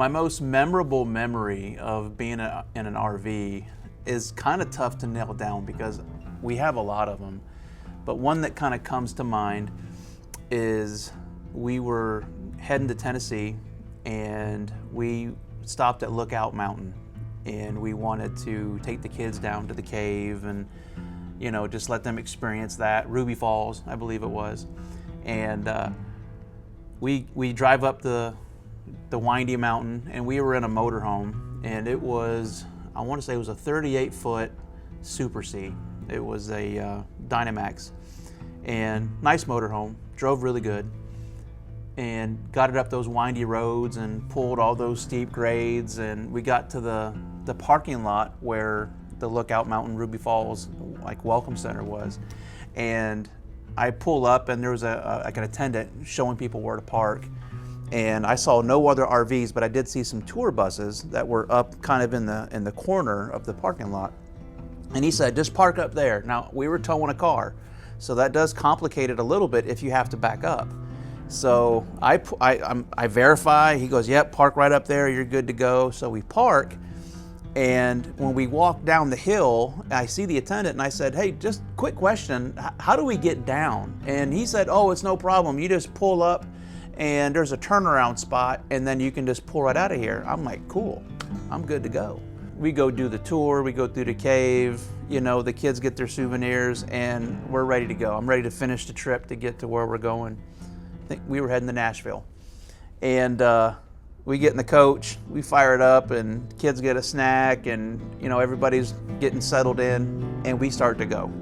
My most memorable memory of being in an RV is kind of tough to nail down because we have a lot of them. But one that kind of comes to mind is we were heading to Tennessee and we stopped at Lookout Mountain, and we wanted to take the kids down to the cave and, you know, just let them experience that. Ruby Falls, I believe it was. And we drive up the windy mountain, and we were in a motorhome, and it was, I want to say it was a 38-foot Super C. It was a Dynamax, and nice motorhome, drove really good, and got it up those windy roads and pulled all those steep grades, and we got to the parking lot where the Lookout Mountain Ruby Falls like welcome center was, and I pull up and there was like an attendant showing people where to park. And I saw no other RVs, but I did see some tour buses that were up kind of in the corner of the parking lot. And he said, just park up there. Now, we were towing a car, so that does complicate it a little bit if you have to back up. So I verify, he goes, yep, park right up there, you're good to go. So we park, and when we walk down the hill, I see the attendant and I said, hey, just quick question, how do we get down? And he said, oh, it's no problem, you just pull up and there's a turnaround spot, and then you can just pull right out of here. I'm like, cool, I'm good to go. We go do the tour, we go through the cave, you know, the kids get their souvenirs, and we're ready to go. I'm ready to finish the trip to get to where we're going. I think we were heading to Nashville. And we get in the coach, we fire it up, and kids get a snack, and you know, everybody's getting settled in, and we start to go.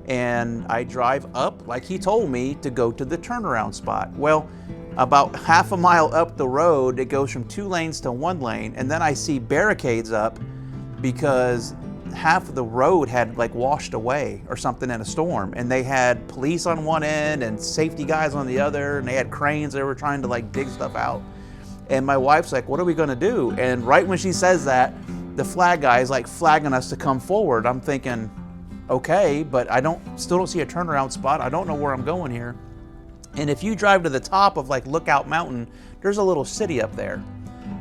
And I drive up, like he told me, to go to the turnaround spot. Well, about half a mile up the road, it goes from 2 lanes to 1 lane, and then I see barricades up because half of the road had like washed away or something in a storm, and they had police on one end and safety guys on the other, and they had cranes. They were trying to like dig stuff out. And my wife's like, what are we gonna do? And right when she says that, the flag guy is like flagging us to come forward. I'm thinking, okay, but still don't see a turnaround spot. I don't know where I'm going here. And if you drive to the top of like Lookout Mountain, there's a little city up there.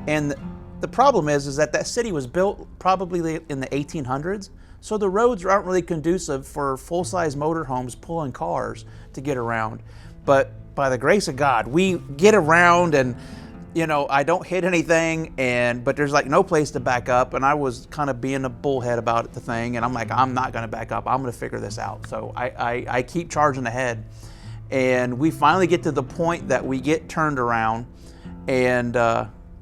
And the problem is that city was built probably in the 1800s. So the roads aren't really conducive for full-size motorhomes pulling cars to get around. But by the grace of God, we get around, and you know, I don't hit anything, but there's like no place to back up, and I was kind of being a bullhead about the thing, and I'm like, I'm not gonna back up, I'm gonna figure this out. So I keep charging ahead, and we finally get to the point that we get turned around, and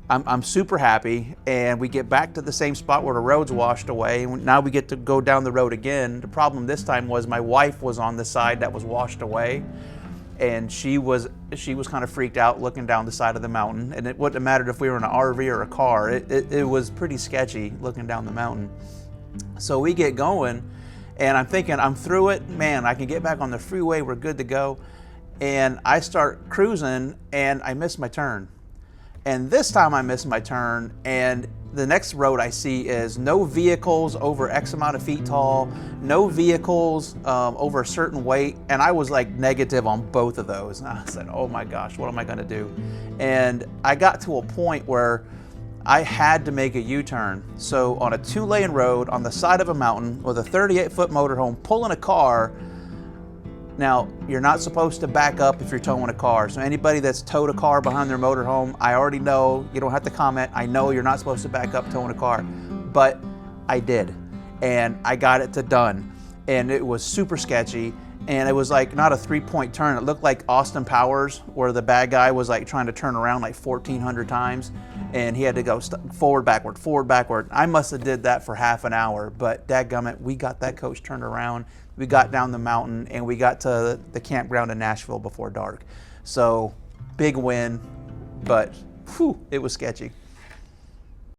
I'm super happy, and we get back to the same spot where the road's washed away, and now we get to go down the road again. The problem this time was my wife was on the side that was washed away, and she was kind of freaked out looking down the side of the mountain, and it wouldn't have mattered if we were in an RV or a car. It was pretty sketchy looking down the mountain. So we get going, and I'm thinking, I'm through it, man, I can get back on the freeway, we're good to go. And I start cruising, and I miss my turn. And this time I miss my turn, and the next road I see is no vehicles over X amount of feet tall, no vehicles over a certain weight, and I was like negative on both of those. And I said, oh my gosh, what am I gonna do? And I got to a point where I had to make a U-turn. So on a 2-lane road on the side of a mountain with a 38-foot motorhome pulling a car. Now, you're not supposed to back up if you're towing a car. So anybody that's towed a car behind their motorhome, I already know, you don't have to comment. I know you're not supposed to back up towing a car, but I did. And I got it to done. And it was super sketchy. And it was like not a 3-point turn. It looked like Austin Powers, where the bad guy was like trying to turn around like 1,400 times. And he had to go forward, backward, forward, backward. I must have did that for half an hour, but dadgummit, we got that coach turned around. We got down the mountain, and we got to the campground in Nashville before dark. So big win, but whew, it was sketchy.